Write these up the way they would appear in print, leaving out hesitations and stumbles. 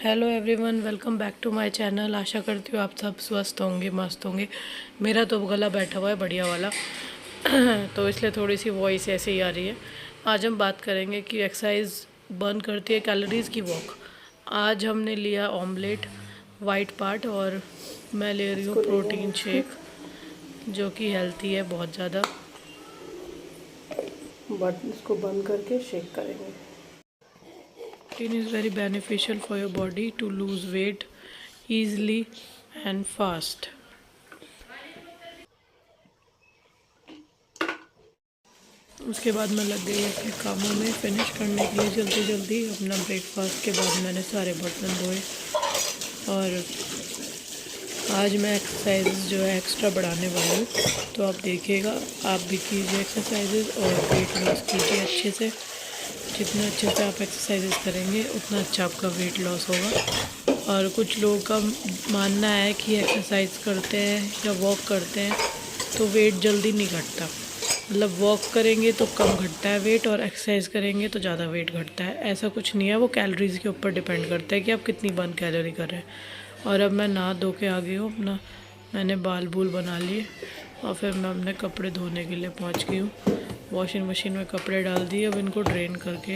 Hello everyone, welcome back to my channel. आशा करती हूँ आप सब स्वस्थ होंगे, मस्त होंगे। मेरा तो गला बैठा हुआ है बढ़िया वाला तो इसलिए थोड़ी सी वॉइस ऐसे ही आ रही है। आज हम बात करेंगे कि एक्सरसाइज बर्न करती है कैलोरीज़ की वॉक। आज हमने लिया ऑमलेट वाइट पार्ट और मैं ले रही हूँ प्रोटीन शेक जो कि हेल्थी है बहुत ज़्यादा, बट इसको बंद करके शेक करेंगे। Protein is very beneficial for your body to lose weight easily and fast. उसके बाद मैं लग गई अपने कामों में फिनिश करने के लिए जल्दी जल्दी। अपना ब्रेकफास्ट के बाद मैंने सारे बर्तन धोए और आज मैं एक्सरसाइज जो है एक्स्ट्रा बढ़ाने वाली हूँ, तो आप देखिएगा, आप भी कीजिए एक्सरसाइजेज और वेट लॉस कीजिए अच्छे से। जितना अच्छे से आप एक्सरसाइजेज करेंगे उतना अच्छा आपका वेट लॉस होगा। और कुछ लोगों का मानना है कि एक्सरसाइज करते हैं या वॉक करते हैं तो वेट जल्दी नहीं घटता। मतलब वॉक करेंगे तो कम घटता है वेट और एक्सरसाइज करेंगे तो ज़्यादा वेट घटता है। ऐसा कुछ नहीं है, वो कैलोरीज़ के ऊपर डिपेंड करता है कि आप कितनी बर्न कैलोरी कर रहे हैं। और अब मैं नहा धो के आ गई हूँ, अपना मैंने बाल बूल बना लिए और फिर मैं अपने कपड़े धोने के लिए पहुँच गई हूँ। वॉशिंग मशीन में कपड़े डाल दिए, अब इनको ड्रेन करके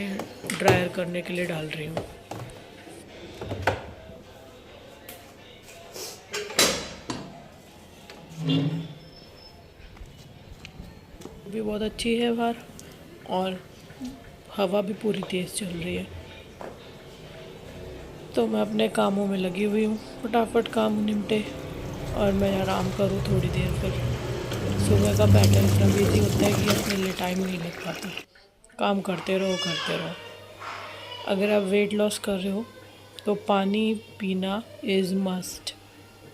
ड्रायर करने के लिए डाल रही हूँ। भी बहुत अच्छी है बाहर और हवा भी पूरी तेज़ चल रही है, तो मैं अपने कामों में लगी हुई हूँ। फटाफट काम निपटे और मैं आराम करूँ थोड़ी देर। फिर सुबह का पैटर्न इतना बिजी होता है कि अपने लिए टाइम नहीं मिल पाता। काम करते रहो करते रहो। अगर आप वेट लॉस कर रहे हो तो पानी पीना इज़ मस्ट।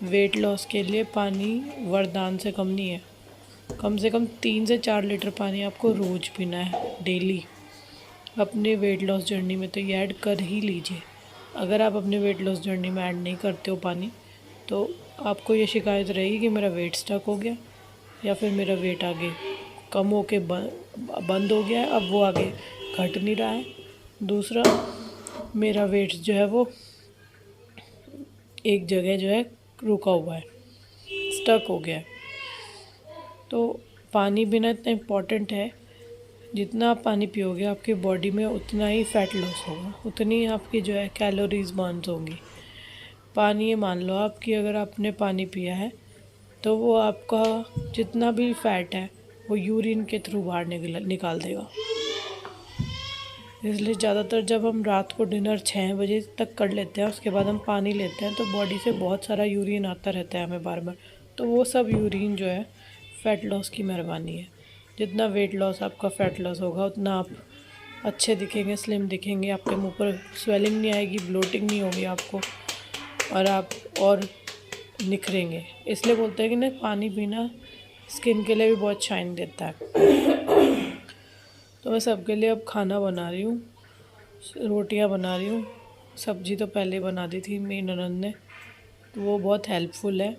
वेट लॉस के लिए पानी वरदान से कम नहीं है। कम से कम 3 से 4 लीटर पानी आपको रोज़ पीना है, डेली। अपने वेट लॉस जर्नी में तो ये ऐड कर ही लीजिए। अगर आप अपने वेट लॉस जर्नी में ऐड नहीं करते हो पानी, तो आपको ये शिकायत रहेगी कि मेरा वेट स्टक हो गया या फिर मेरा वेट आगे कम हो के बंद हो गया है, अब वो आगे घट नहीं रहा है। दूसरा, मेरा वेट जो है वो एक जगह जो है रुका हुआ है, स्टक हो गया है। तो पानी पीना इतना इम्पॉर्टेंट है। जितना आप पानी पियोगे आपकी बॉडी में उतना ही फ़ैट लॉस होगा, उतनी आपकी जो है कैलोरीज बर्न होंगी। पानी, ये मान लो आप कि अगर आपने पानी पिया है तो वो आपका जितना भी फ़ैट है वो यूरिन के थ्रू बाहर निकाल देगा। इसलिए ज़्यादातर जब हम रात को डिनर 6 बजे तक कर लेते हैं, उसके बाद हम पानी लेते हैं, तो बॉडी से बहुत सारा यूरिन आता रहता है हमें बार बार। तो वो सब यूरिन जो है फ़ैट लॉस की मेहरबानी है। जितना वेट लॉस आपका फ़ैट लॉस होगा उतना आप अच्छे दिखेंगे, स्लिम दिखेंगे, आपके मुंह पर स्वेलिंग नहीं आएगी, ब्लोटिंग नहीं होगी आपको, और आप और निखरेंगे। इसलिए बोलते हैं कि ना, पानी पीना स्किन के लिए भी बहुत शाइन देता है। तो मैं सबके लिए अब खाना बना रही हूँ, रोटियां बना रही हूँ। सब्ज़ी तो पहले बना दी थी मेरी ननद ने, तो वो बहुत हेल्पफुल है।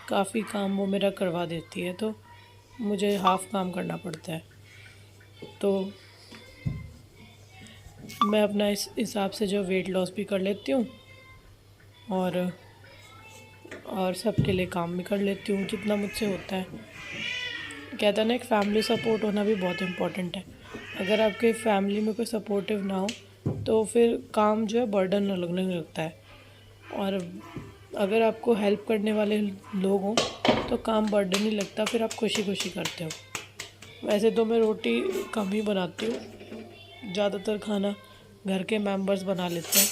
काफ़ी काम वो मेरा करवा देती है, तो मुझे हाफ़ काम करना पड़ता है। तो मैं अपना इस हिसाब से जो वेट लॉस भी कर लेती हूँ और सबके लिए काम भी कर लेती हूँ जितना मुझसे होता है। कहता है ना, एक फैमिली सपोर्ट होना भी बहुत इम्पोर्टेंट है। अगर आपके फैमिली में कोई सपोर्टिव ना हो तो फिर काम जो है बर्डन लगने लगता है, और अगर आपको हेल्प करने वाले लोग हों तो काम बर्डन नहीं लगता, फिर आप खुशी खुशी करते हो। वैसे तो मैं रोटी कम ही बनाती हूँ, ज़्यादातर खाना घर के मेंबर्स बना लेते हैं।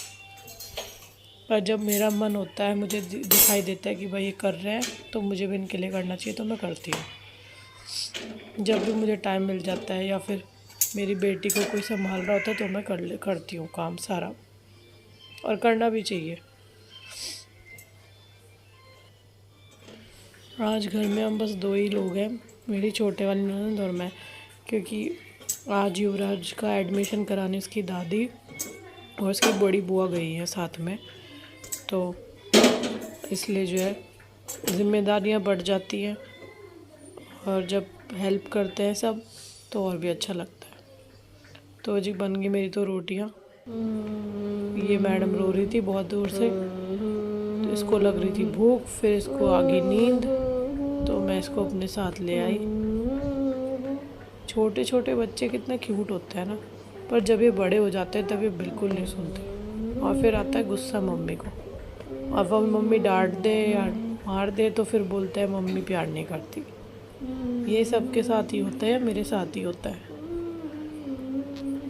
पर जब मेरा मन होता है, मुझे दिखाई देता है कि भाई ये कर रहे हैं तो मुझे भी इनके लिए करना चाहिए, तो मैं करती हूँ। जब भी मुझे टाइम मिल जाता है या फिर मेरी बेटी को कोई संभाल रहा होता है तो मैं करती हूँ काम सारा, और करना भी चाहिए। आज घर में हम बस 2 ही लोग हैं, मेरी छोटे वाली ननद और मैं, क्योंकि आज युवराज का एडमिशन कराने उसकी दादी और उसकी बड़ी बुआ गई है साथ में, तो इसलिए जो है ज़िम्मेदारियाँ बढ़ जाती हैं, और जब हेल्प करते हैं सब तो और भी अच्छा लगता है। तो जी बन गई मेरी तो रोटियाँ, ये मैडम रो रही थी बहुत दूर से, तो इसको लग रही थी भूख, फिर इसको आ गई नींद, तो मैं इसको अपने साथ ले आई। छोटे छोटे बच्चे कितने क्यूट होते हैं ना, पर जब ये बड़े हो जाते हैं तब ये बिल्कुल नहीं सुनते, और फिर आता है गुस्सा मम्मी को, और वह मम्मी डांट दे या मार दे तो फिर बोलते हैं मम्मी प्यार नहीं करती। ये सबके साथ ही होता है, मेरे साथ ही होता है।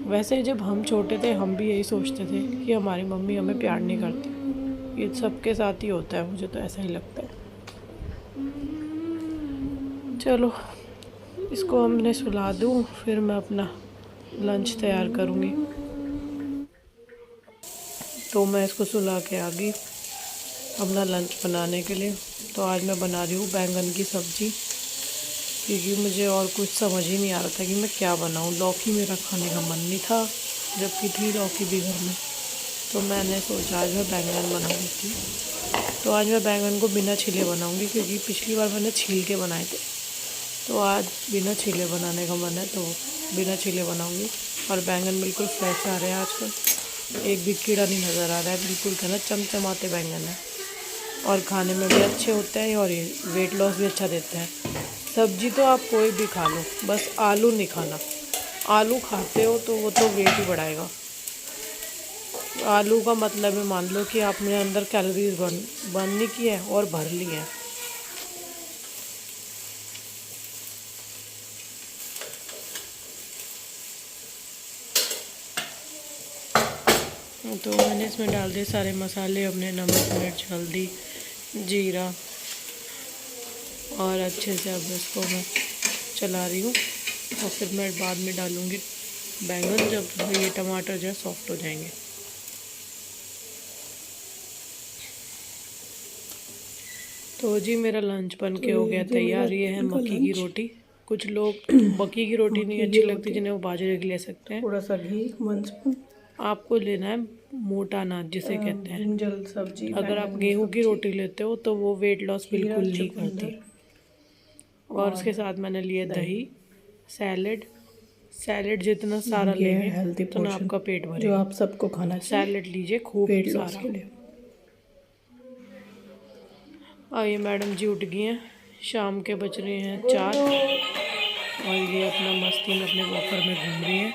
वैसे जब हम छोटे थे हम भी यही सोचते थे कि हमारी मम्मी हमें प्यार नहीं करती। ये सबके साथ ही होता है, मुझे तो ऐसा ही लगता है। चलो इसको हमने सुला दूँ, फिर मैं अपना लंच तैयार करूँगी। तो मैं इसको सुला के आ गई अपना लंच बनाने के लिए। तो आज मैं बना रही हूँ बैंगन की सब्ज़ी, क्योंकि मुझे और कुछ समझ ही नहीं आ रहा था कि मैं क्या बनाऊँ। लौकी मेरा खाने का मन नहीं था, जबकि थी लौकी भी घर में, तो मैंने सोचा आज मैं बैंगन बनाऊँगी। तो आज मैं बैंगन को बिना छिले बनाऊँगी, क्योंकि पिछली बार मैंने छील के बनाए थे, तो आज बिना छिले बनाने का मन है, तो बिना छिले बनाऊँगी। और बैंगन बिल्कुल फ्रेश आ रहे हैं आजकल, एक भी कीड़ा नहीं नज़र आ रहा है, बिल्कुल कहना चमचमाते बैंगन है, और खाने में भी अच्छे होते हैं, और ये वेट लॉस भी अच्छा देते हैं। सब्जी तो आप कोई भी खा लो, बस आलू नहीं खाना। आलू खाते हो तो वो तो वेट ही बढ़ाएगा। आलू का मतलब है, मान लो कि आपने अंदर कैलोरीज बर्न नहीं की है और भर ली है। तो मैंने इसमें डाल दिए सारे मसाले अपने, नमक, मिर्च, हल्दी, जीरा, और अच्छे से अब इसको मैं चला रही हूँ। और फिर मैं बाद में डालूँगी बैंगन, जब ये टमाटर जो है सॉफ्ट हो जाएंगे। तो जी मेरा लंच बन के हो गया तैयार। ये है मक्की की रोटी। कुछ लोग मक्की की रोटी नहीं अच्छी लगती, जिन्हें वो बाजरे की ले सकते हैं। थोड़ा सा घी 1 स्पून, आपको लेना है मोटा अनाज जिसे कहते हैं। ब्रिंजल सब्जी, अगर आप बैंगन गेहूं की सब्जी, रोटी लेते हो तो वो वेट लॉस खीरा, बिल्कुल नहीं करती। चुकंदर और उसके साथ मैंने लिए दही, सैलेड। सैलेड जितना सारा ये है लेंगे हेल्दी उतना पोर्शन आपका पेट जो भरेगा। आप सबको खाना चाहिए सैलेड लीजिए खूब वेट लॉस सारा। के लिए। और ये मैडम जी उठ गई हैं, शाम के बज रहे हैं 4, और ये अपना मस्ती में अपने वॉकर में घूम रही हैं,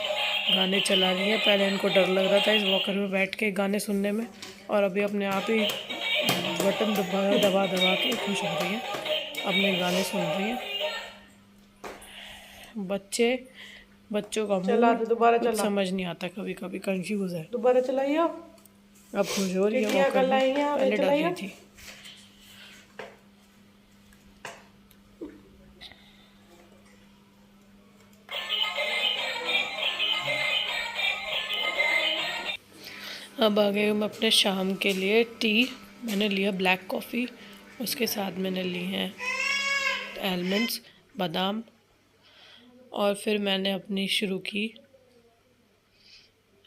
गाने चला रही हैं। पहले इनको डर लग रहा था इस वॉकर में बैठ के गाने सुनने में, और अभी अपने आप ही बटन दबा दबा दबा के खुश हो रही हैं, अपने गाने सुन रही हैं। बच्चों का चला मूड दो, दोबारा कुछ चला, समझ नहीं आता, कभी कभी कंफ्यूज है। दोबारा चलाइए। अब खुश हो रही है टिटिया वॉकर कर में, लाएंगे, आगे पहले डर चलाइए। रही थी। अब आ गई हूँ मैं अपने शाम के लिए। टी मैंने लिया ब्लैक कॉफ़ी, उसके साथ मैंने ली हैं आलमंड्स, बादाम, और फिर मैंने अपनी शुरू की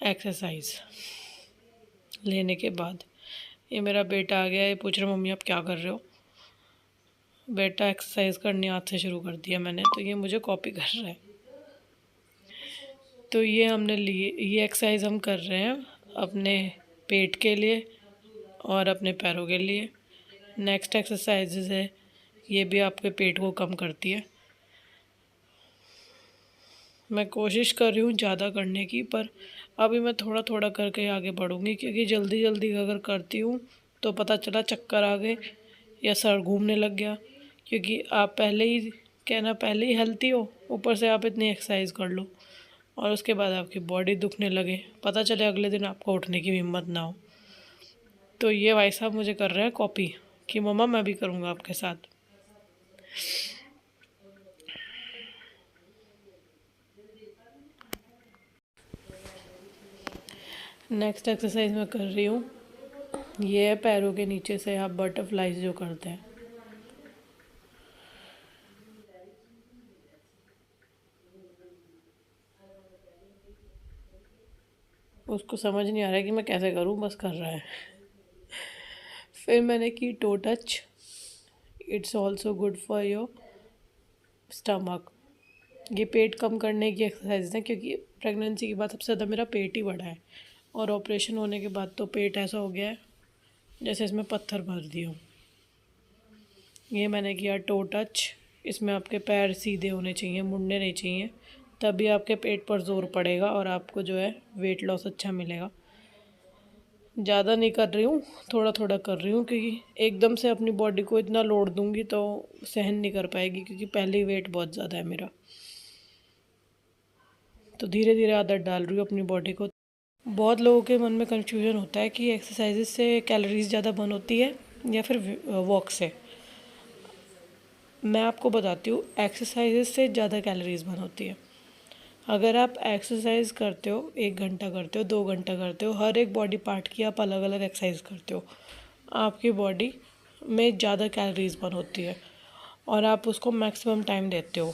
एक्सरसाइज लेने के बाद। ये मेरा बेटा आ गया, ये पूछ रहा मम्मी आप क्या कर रहे हो। बेटा एक्सरसाइज करनी हाथ से शुरू कर दिया मैंने, तो ये मुझे कॉपी कर रहा है। तो ये हमने लिए, ये एक्सरसाइज हम कर रहे हैं अपने पेट के लिए और अपने पैरों के लिए। नेक्स्ट एक्सरसाइजेज है, ये भी आपके पेट को कम करती है। मैं कोशिश कर रही हूँ ज़्यादा करने की, पर अभी मैं थोड़ा थोड़ा करके आगे बढ़ूँगी, क्योंकि जल्दी जल्दी अगर करती हूँ तो पता चला चक्कर आ गए या सर घूमने लग गया। क्योंकि आप पहले ही हेल्थी हो, ऊपर से आप इतनी एक्सरसाइज कर लो और उसके बाद आपकी बॉडी दुखने लगे, पता चले अगले दिन आपको उठने की हिम्मत ना हो। तो ये भाई साहब मुझे कर रहे हैं कॉपी कि मम्मा मैं भी करूँगा आपके साथ। नेक्स्ट एक्सरसाइज मैं कर रही हूँ, ये है पैरों के नीचे से आप बटरफ्लाइज जो करते हैं। उसको समझ नहीं आ रहा है कि मैं कैसे करूँ, बस कर रहा है। फिर मैंने की to touch, it's also good for your stomach. ये पेट कम करने की एक्सरसाइज है, क्योंकि प्रेगनेंसी के बाद सबसे ज़्यादा मेरा पेट ही बढ़ा है, और ऑपरेशन होने के बाद तो पेट ऐसा हो गया है जैसे इसमें पत्थर भर दिया हो। ये मैंने किया टो टच। इसमें आपके पैर सीधे होने चाहिए, मुड़ने नहीं चाहिए, तभी आपके पेट पर जोर पड़ेगा और आपको जो है वेट लॉस अच्छा मिलेगा। ज़्यादा नहीं कर रही हूँ, थोड़ा थोड़ा कर रही हूँ, क्योंकि एकदम से अपनी बॉडी को इतना लोड दूँगी तो सहन नहीं कर पाएगी, क्योंकि पहले ही वेट बहुत ज़्यादा है मेरा। तो धीरे धीरे आदत डाल रही हूँ अपनी बॉडी को। बहुत लोगों के मन में कन्फ्यूजन होता है कि एक्सरसाइज से कैलोरीज ज़्यादा बर्न होती है या फिर वॉक से। मैं आपको बताती हूँ, एक्सरसाइज से ज़्यादा कैलोरीज बर्न होती है। अगर आप एक्सरसाइज करते हो, 1 घंटा करते हो, 2 घंटा करते हो, हर एक बॉडी पार्ट की आप अलग अलग एक्सरसाइज करते हो, आपकी बॉडी में ज़्यादा कैलोरीज बर्न होती है और आप उसको मैक्सिमम टाइम देते हो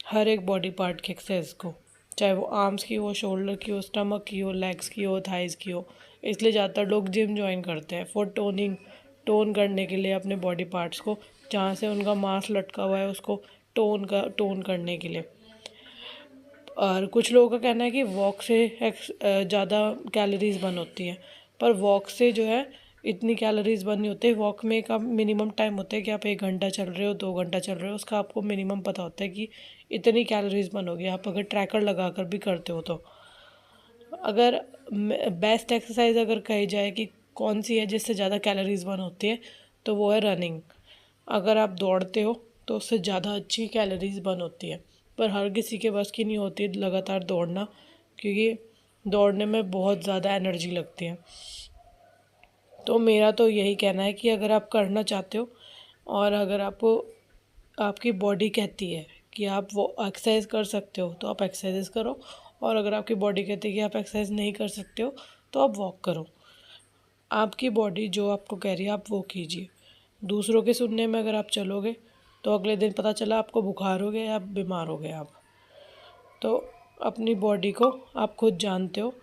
हर एक बॉडी पार्ट की एक्सरसाइज को, चाहे वो आर्म्स की हो, शोल्डर की हो, स्टमक की हो, लेग्स की हो, थाइज़ की हो। इसलिए ज़्यादातर लोग जिम ज्वाइन करते हैं फॉर टोन करने के लिए अपने बॉडी पार्ट्स को, जहाँ से उनका मांस लटका हुआ है उसको टोन करने के लिए। और कुछ लोगों का कहना है कि वॉक से ज़्यादा कैलोरीज बर्न होती हैं, पर वॉक से जो है इतनी कैलोरीज बर्न नहीं होती। वॉक में का मिनिमम टाइम होता है कि आप 1 घंटा चल रहे हो, 2 घंटा चल रहे हो, उसका आपको मिनिमम पता होता है कि इतनी कैलोरीज बर्न होगी। आप अगर ट्रैकर लगा कर भी करते हो तो अगर बेस्ट एक्सरसाइज अगर कही जाए कि कौन सी है जिससे ज़्यादा कैलोरीज बर्न होती है, तो वो है रनिंग। अगर आप दौड़ते हो तो उससे ज़्यादा अच्छी कैलोरीज बर्न होती है, पर हर किसी के बस की नहीं होती लगातार दौड़ना, क्योंकि दौड़ने में बहुत ज़्यादा एनर्जी लगती है। तो मेरा तो यही कहना है कि अगर आप करना चाहते हो और अगर आपको आपकी बॉडी कहती है कि आप वो एक्सरसाइज कर सकते हो तो आप एक्सरसाइज करो, और अगर आपकी बॉडी कहती है कि आप एक्सरसाइज नहीं कर सकते हो तो आप वॉक करो। आपकी बॉडी जो आपको कह रही है आप वो कीजिए। दूसरों के सुनने में अगर आप चलोगे तो अगले दिन पता चला आपको बुखार हो गया या बीमार हो गए आप। तो अपनी बॉडी को आप खुद जानते हो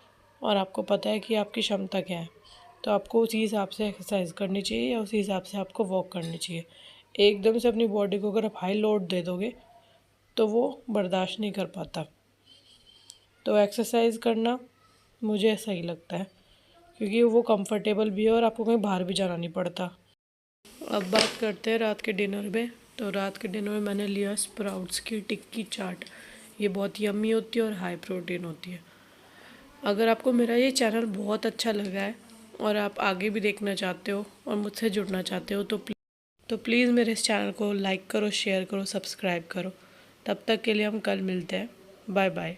और आपको पता है कि आपकी क्षमता क्या है, तो आपको उसी हिसाब से एक्सरसाइज करनी चाहिए या उसी हिसाब से आपको वॉक करनी चाहिए। एकदम से अपनी बॉडी को अगर आप हाई लोड दे दोगे तो वो बर्दाश्त नहीं कर पाता। तो एक्सरसाइज करना मुझे सही लगता है, क्योंकि वो कंफर्टेबल भी है और आपको कहीं बाहर भी जाना नहीं पड़ता। अब बात करते हैं रात के डिनर में। तो रात के डिनर में मैंने लिया स्प्राउट्स की टिक्की चाट। ये बहुत यम्मी होती है और हाई प्रोटीन होती है। अगर आपको मेरा ये चैनल बहुत अच्छा लगा है और आप आगे भी देखना चाहते हो और मुझसे जुड़ना चाहते हो तो प्लीज़ मेरे इस चैनल को लाइक करो, शेयर करो, सब्सक्राइब करो। तब तक के लिए हम कल मिलते हैं। Bye bye.